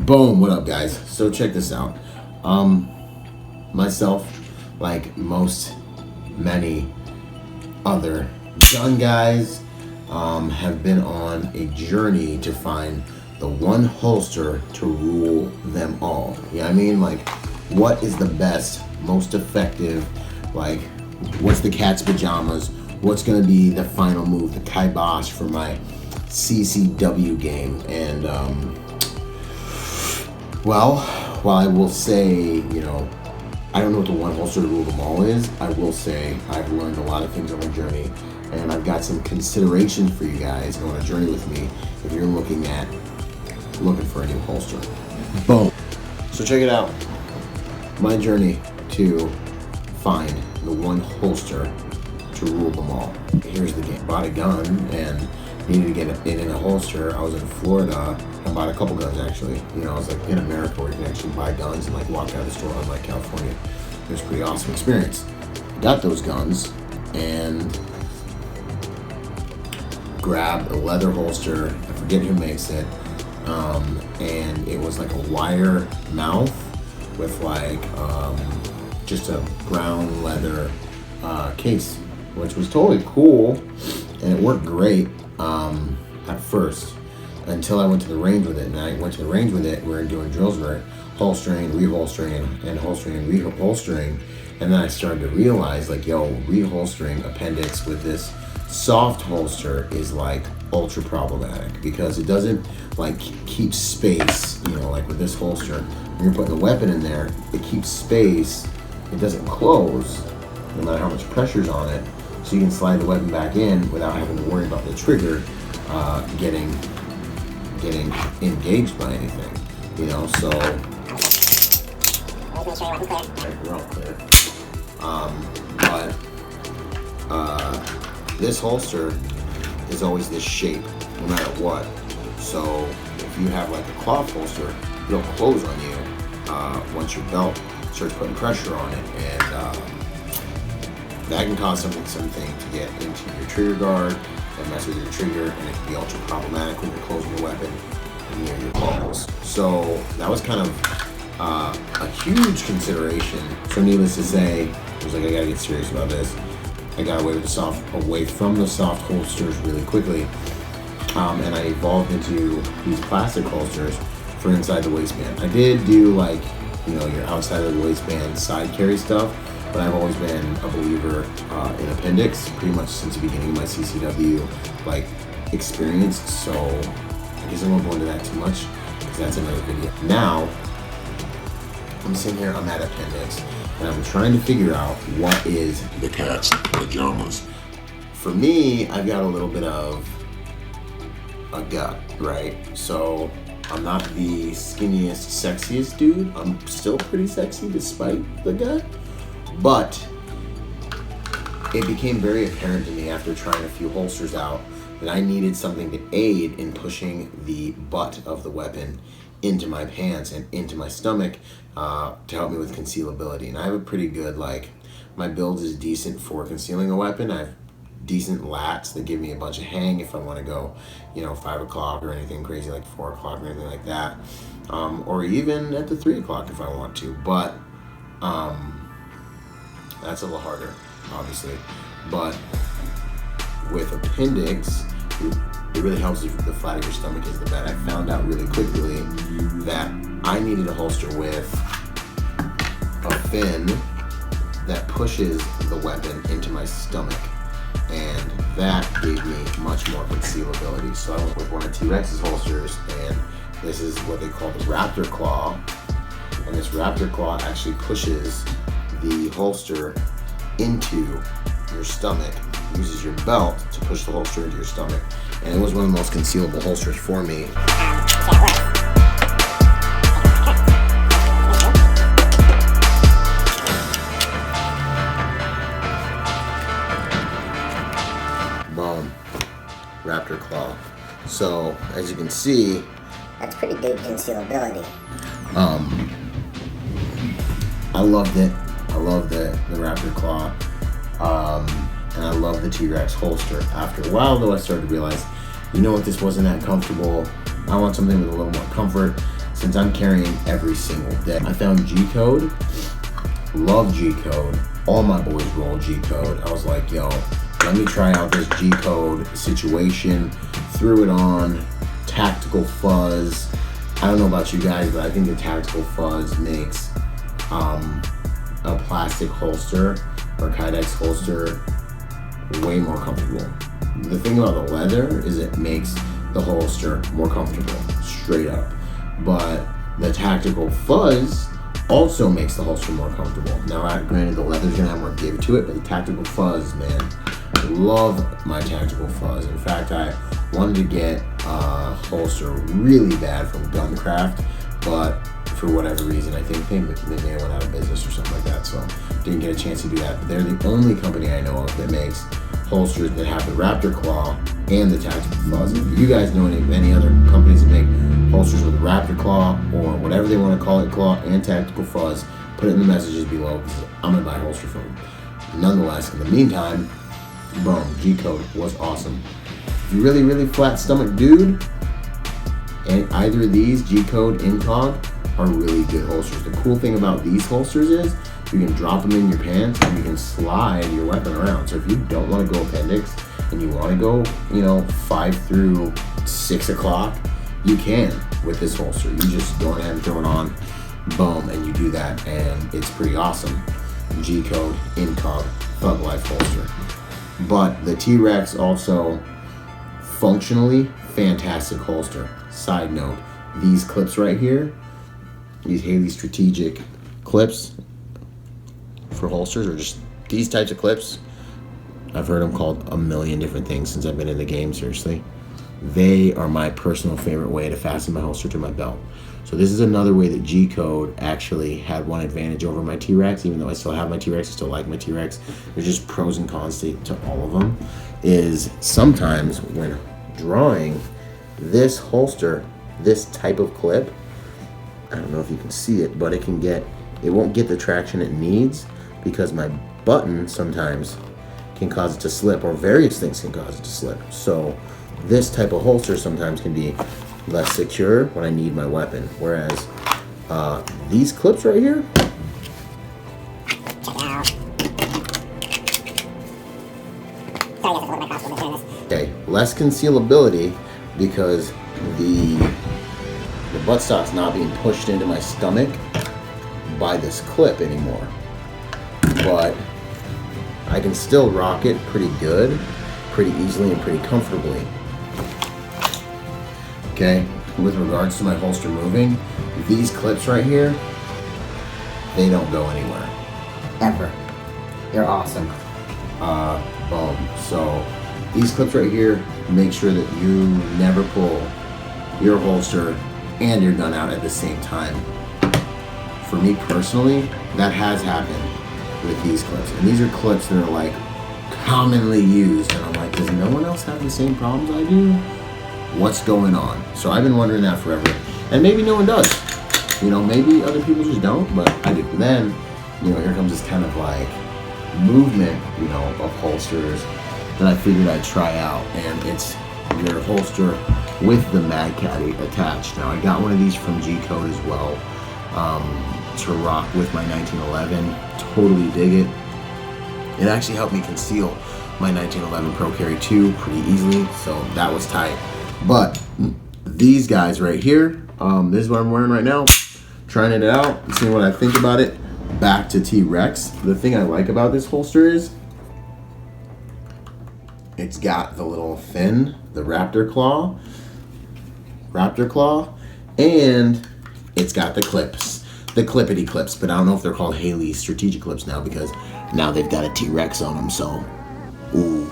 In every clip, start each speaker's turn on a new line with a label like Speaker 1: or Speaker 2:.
Speaker 1: Boom, what up guys? So check this out. Myself, like many other gun guys, have been on a journey to find the one holster to rule them all. You know what I mean? Like, what is the best, most effective, like, what's the cat's pajamas? What's gonna be the final move, the kibosh for my CCW game? And, well, while I will say, I don't know what the one holster to rule them all is, I will say I've learned a lot of things on my journey, and I've got some considerations for you guys going on a journey with me if you're looking for a new holster. Boom. So check it out. My journey to find the one holster to rule them all. Here's the game. Bought a gun and needed to get it in a holster. I was in Florida. I bought a couple guns actually. I was like in America where you can actually buy guns and like walk out of the store, unlike California. It was a pretty awesome experience. Got those guns and grabbed a leather holster. I forget who makes it. And it was like a wire mouth with like just a brown leather case, which was totally cool, and it worked great at first until I went to the range with it. And I went to the range with it. We were doing drills where holstering, reholstering, and holstering and reholstering, and then I started to realize like, reholstering appendix with this soft holster is like ultra problematic because it doesn't like keep space. Like with this holster, when you're putting the weapon in there, it keeps space. It doesn't close no matter how much pressure's on it, so you can slide the weapon back in without having to worry about the trigger getting engaged by anything. So we're all clear. But this holster is always this shape, no matter what. So if you have like a cloth holster, it'll close on you once your belt starts putting pressure on it, and that can cause something to get into your trigger guard and mess with your trigger, and it can be ultra problematic when you're closing your weapon near your balls. So that was kind of a huge consideration. So needless to say, I was like, I gotta get serious about this. I got away from the soft holsters really quickly, and I evolved into these plastic holsters for inside the waistband. I did do like, your outside of the waistband side carry stuff, but I've always been a believer in appendix pretty much since the beginning of my CCW experience. So I guess I won't go into that too much because that's another video. Now I'm sitting here, I'm at appendix, and I'm trying to figure out what is the cat's pajamas. For me, I've got a little bit of a gut, right? So I'm not the skinniest, sexiest dude. I'm still pretty sexy despite the gut. But it became very apparent to me after trying a few holsters out that I needed something to aid in pushing the butt of the weapon into my pants and into my stomach to help me with concealability. And I have a pretty good, my build is decent for concealing a weapon. I have decent lats that give me a bunch of hang if I want to go, 5 o'clock or anything crazy like 4 o'clock or anything like that. Or even at the 3 o'clock if I want to. But that's a little harder, obviously. But with appendix, it really helps if the flat of your stomach is the bed. I found out really quickly that I needed a holster with a fin that pushes the weapon into my stomach, and that gave me much more concealability. So I went with one of T-Rex's holsters, and this is what they call the Raptor Claw, and this Raptor Claw actually pushes the holster into your stomach, uses your belt to push the holster into your stomach, and it was one of the most concealable holsters for me. Boom. Raptor Claw. So as you can see,
Speaker 2: that's pretty good concealability.
Speaker 1: I loved it. I love the Raptor Claw, and I love the T-Rex holster. After a while though, I started to realize, this wasn't that comfortable. I want something with a little more comfort. since I'm carrying every single day. I found G-Code, love G-Code. All my boys roll G-Code. I was like, yo, let me try out this G-Code situation. Threw it on, Tactical Fuzz. I don't know about you guys, but I think the Tactical Fuzz makes a plastic holster or Kydex holster way more comfortable. The thing about the leather is it makes the holster more comfortable, straight up. But the Tactical Fuzz also makes the holster more comfortable. Now, granted, the leather's gonna have more give to it, but the Tactical Fuzz, man, I love my Tactical Fuzz. In fact, I wanted to get a holster really bad from Guncraft, but for whatever reason, I think they may have went out of business or something like that, so didn't get a chance to do that. But they're the only company I know of that makes holsters that have the Raptor Claw and the Tactical Fuzz. If you guys know any other companies that make holsters with Raptor Claw or whatever they want to call it, Claw and Tactical Fuzz, put it in the messages below because I'm gonna buy a holster from them. Nonetheless, in the meantime, boom, G-Code was awesome. If you're really flat stomach dude, and either of these, G-Code, Incog, are really good holsters. The cool thing about these holsters is you can drop them in your pants and you can slide your weapon around. So if you don't want to go appendix and you want to go, 5 through 6 o'clock, you can with this holster. You just go ahead and throw it on, boom, and you do that, and it's pretty awesome. G-Code, Incog, Thug Life holster. But the T-Rex also functionally fantastic holster. Side note, these clips right here, these Haley Strategic clips for holsters, or just these types of clips, I've heard them called a million different things since I've been in the game, seriously. They are my personal favorite way to fasten my holster to my belt. So this is another way that G-Code actually had one advantage over my T-Rex, even though I still have my T-Rex, I still like my T-Rex. There's just pros and cons to all of them. Is sometimes when drawing this holster, this type of clip, I don't know if you can see it, but it won't get the traction it needs because my button sometimes can cause it to slip, or various things can cause it to slip. So this type of holster sometimes can be less secure when I need my weapon. Whereas these clips right here, okay, less concealability because the buttstock's not being pushed into my stomach by this clip anymore. But I can still rock it pretty good, pretty easily, and pretty comfortably. Okay, with regards to my holster moving, these clips right here, they don't go anywhere.
Speaker 3: Ever. They're awesome.
Speaker 1: Boom. So these clips right here make sure that you never pull your holster and your gun out at the same time. For me personally, that has happened with these clips. And these are clips that are like commonly used. And I'm like, does no one else have the same problems I do? What's going on? So I've been wondering that forever. And maybe no one does. Maybe other people just don't, but I do. Then, here comes this kind of like movement, of holsters that I figured I'd try out. And it's your holster with the Mag Caddy attached. Now I got one of these from G-Code as well, to rock with my 1911. Totally dig it. It actually helped me conceal my 1911 Pro Carry 2 pretty easily, so that was tight. But these guys right here, this is what I'm wearing right now, trying it out, seeing what I think about it. Back to T-Rex. The thing I like about this holster is it's got the little fin, the Raptor Claw, and it's got the clips, the clippity clips, but I don't know if they're called Haley Strategic clips now because now they've got a T-Rex on them, so, ooh.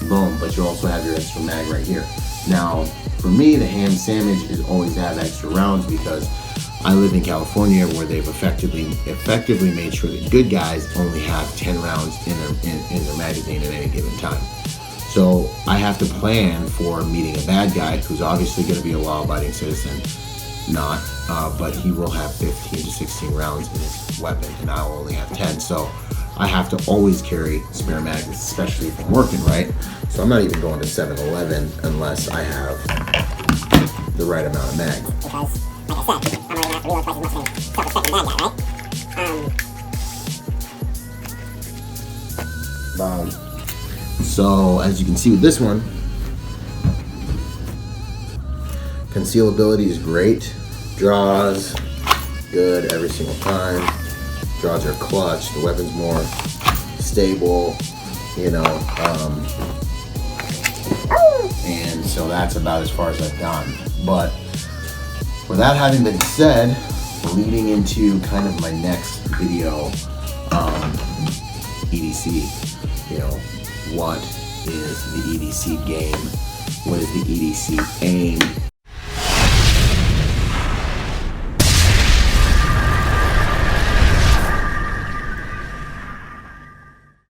Speaker 1: Boom, but you also have your extra mag right here. Now, for me, the ham sandwich is always to have extra rounds because I live in California where they've effectively made sure that good guys only have 10 rounds in their magazine at any given time. So I have to plan for meeting a bad guy who's obviously going to be a law-abiding citizen, but he will have 15 to 16 rounds in his weapon, and I'll only have 10. So I have to always carry spare mags, especially if I'm working, right? So I'm not even going to 7-Eleven unless I have the right amount of mag.
Speaker 2: Because, like I said, I'm not going to have to reload twice as much as a self-respecting bad guy, right?
Speaker 1: So as you can see with this one, concealability is great. Draws good every single time. Draws are clutch. The weapon's more stable, you know. And so that's about as far as I've gone. But with that having been said, leading into kind of my next video, EDC. You know, what is the EDC game? What is the EDC aim?